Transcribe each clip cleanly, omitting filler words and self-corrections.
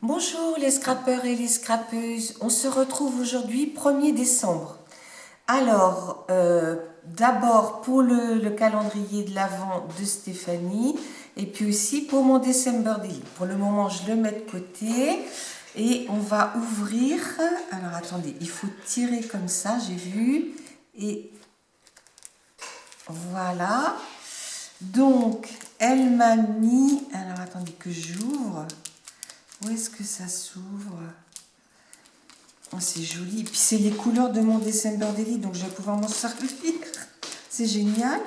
Bonjour les scrappeurs et les scrappeuses, on se retrouve aujourd'hui 1er décembre. Alors, d'abord pour le calendrier de l'Avent de Stéphanie et puis aussi pour mon December Daily. Pour le moment, je le mets de côté et on va ouvrir. Alors attendez, il faut tirer comme ça, j'ai vu. Et voilà. Donc, elle m'a mis. Alors attendez que j'ouvre. Où est-ce que ça s'ouvre? Oh, c'est joli. Et puis c'est les couleurs de mon December Daily, donc je vais pouvoir m'en servir. C'est génial.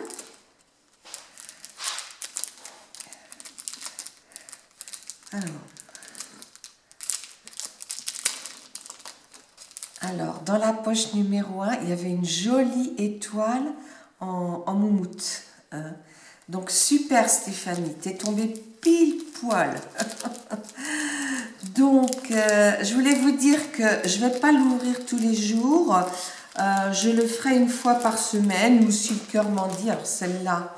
Alors, dans la poche numéro 1, il y avait une jolie étoile en moumoute, hein. Donc super Stéphanie, t'es tombée pile poil. Donc, je voulais vous dire que je ne vais pas l'ouvrir tous les jours. Je le ferai une fois par semaine ou si le cœur m'en dit. Alors celle-là,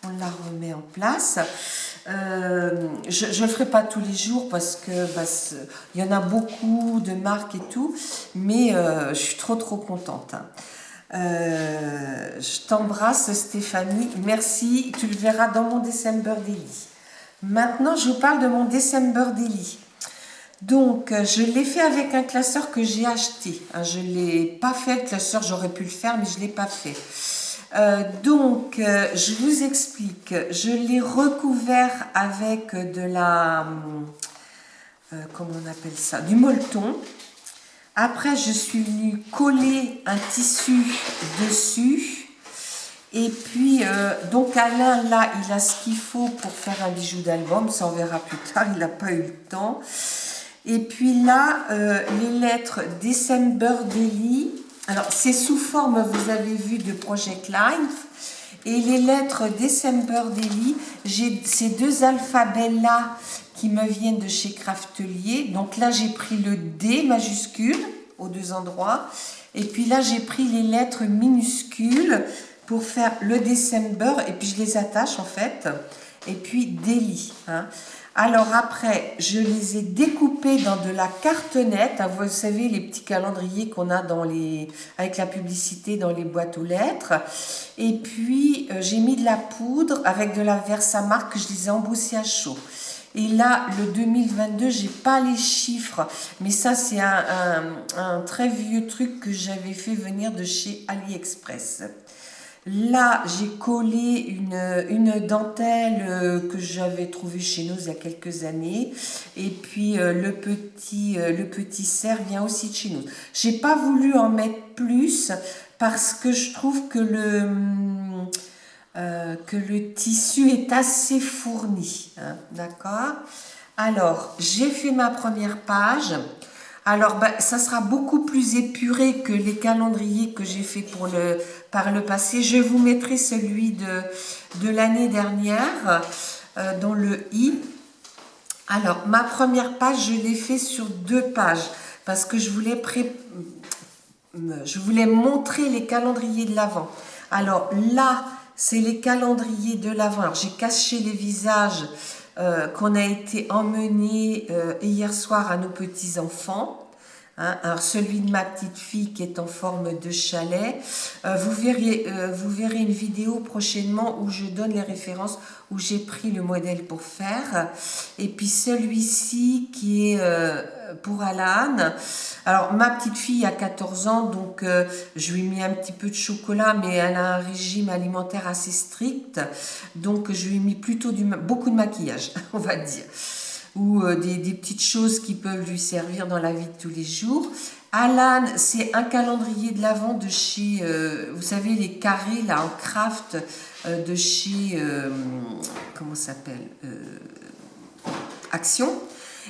on la remet en place. Je ne le ferai pas tous les jours parce que il y en a beaucoup de marques et tout. Mais je suis trop contente, hein. Je t'embrasse Stéphanie. Merci. Tu le verras dans mon December Daily. Maintenant, je vous parle de mon December Daily. Donc, je l'ai fait avec un classeur que j'ai acheté. Je ne l'ai pas fait, le classeur, j'aurais pu le faire, mais je ne l'ai pas fait. Je vous explique. Je l'ai recouvert avec de la... comment on appelle ça? Du molleton. Après, je suis venue coller un tissu dessus. Et puis, donc Alain, là, il a ce qu'il faut pour faire un bijou d'album. Ça, on verra plus tard. Il n'a pas eu le temps. Et puis là, les lettres December Daily. Alors, c'est sous forme, vous avez vu, de Project Life. Et les lettres December Daily, j'ai ces deux alphabets-là qui me viennent de chez Craftelier. Donc là, j'ai pris le D majuscule aux deux endroits. Et puis là, j'ai pris les lettres minuscules pour faire le December. Et puis, je les attache, en fait. Et puis, Daily, hein. Alors après, je les ai découpés dans de la cartonnette. Vous savez, les petits calendriers qu'on a avec la publicité dans les boîtes aux lettres. Et puis, j'ai mis de la poudre avec de la Versamark que je les ai embossés à chaud. Et là, le 2022, j'ai pas les chiffres, mais ça, c'est un très vieux truc que j'avais fait venir de chez AliExpress. Là, j'ai collé une dentelle que j'avais trouvée chez nous il y a quelques années. Et puis, le petit cerf vient aussi de chez nous. J'ai pas voulu en mettre plus parce que je trouve que le tissu est assez fourni, hein, d'accord? Alors, j'ai fait ma première page. Alors, ça sera beaucoup plus épuré que les calendriers que j'ai fait par le passé. Je vous mettrai celui de l'année dernière, dans le i. Alors, ma première page, je l'ai fait sur 2 pages parce que je voulais montrer les calendriers de l'Avent. Alors là, c'est les calendriers de l'Avent. Alors, j'ai caché les visages qu'on a été emmenés hier soir à nos petits-enfants. Hein, alors celui de ma petite fille qui est en forme de chalet. Vous verrez une vidéo prochainement où je donne les références, où j'ai pris le modèle pour faire. Et puis celui-ci qui est pour Alan. Alors ma petite fille a 14 ans, donc je lui ai mis un petit peu de chocolat, mais elle a un régime alimentaire assez strict. Donc je lui ai mis plutôt beaucoup de maquillage, on va dire. Ou des petites choses qui peuvent lui servir dans la vie de tous les jours. Alan, c'est un calendrier de l'Avent de chez, vous savez, les carrés là en craft de chez, comment ça s'appelle, Action.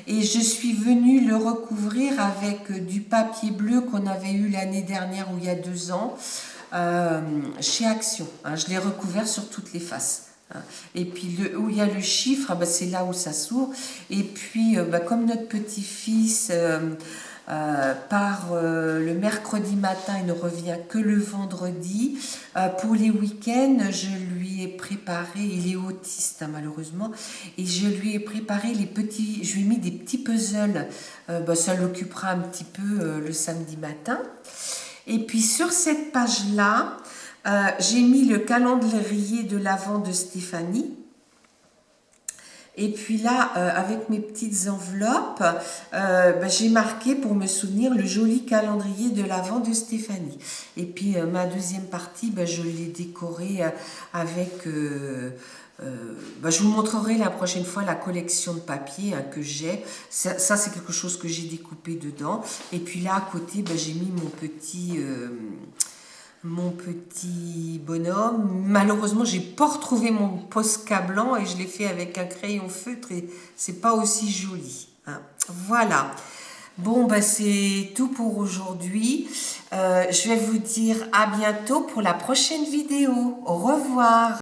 Et je suis venue le recouvrir avec du papier bleu qu'on avait eu l'année dernière ou il y a 2 ans chez Action. Hein, je l'ai recouvert sur toutes les faces. Et puis où il y a le chiffre, c'est là où ça s'ouvre. Et puis comme notre petit-fils part le mercredi matin, il ne revient que le vendredi. Pour les week-ends, je lui ai préparé, il est autiste hein, malheureusement, et je lui ai préparé je lui ai mis des petits puzzles, ça l'occupera un petit peu le samedi matin. Et puis sur cette page-là, j'ai mis le calendrier de l'Avent de Stéphanie. Et puis là, avec mes petites enveloppes, j'ai marqué pour me souvenir le joli calendrier de l'Avent de Stéphanie. Et puis ma deuxième partie, je l'ai décorée avec... je vous montrerai la prochaine fois la collection de papier hein, que j'ai. Ça c'est quelque chose que j'ai découpé dedans. Et puis là, à côté, j'ai mis mon petit bonhomme. Malheureusement, j'ai pas retrouvé mon Posca blanc et je l'ai fait avec un crayon feutre et c'est pas aussi joli. Hein. Voilà. Bon, c'est tout pour aujourd'hui. Je vais vous dire à bientôt pour la prochaine vidéo. Au revoir.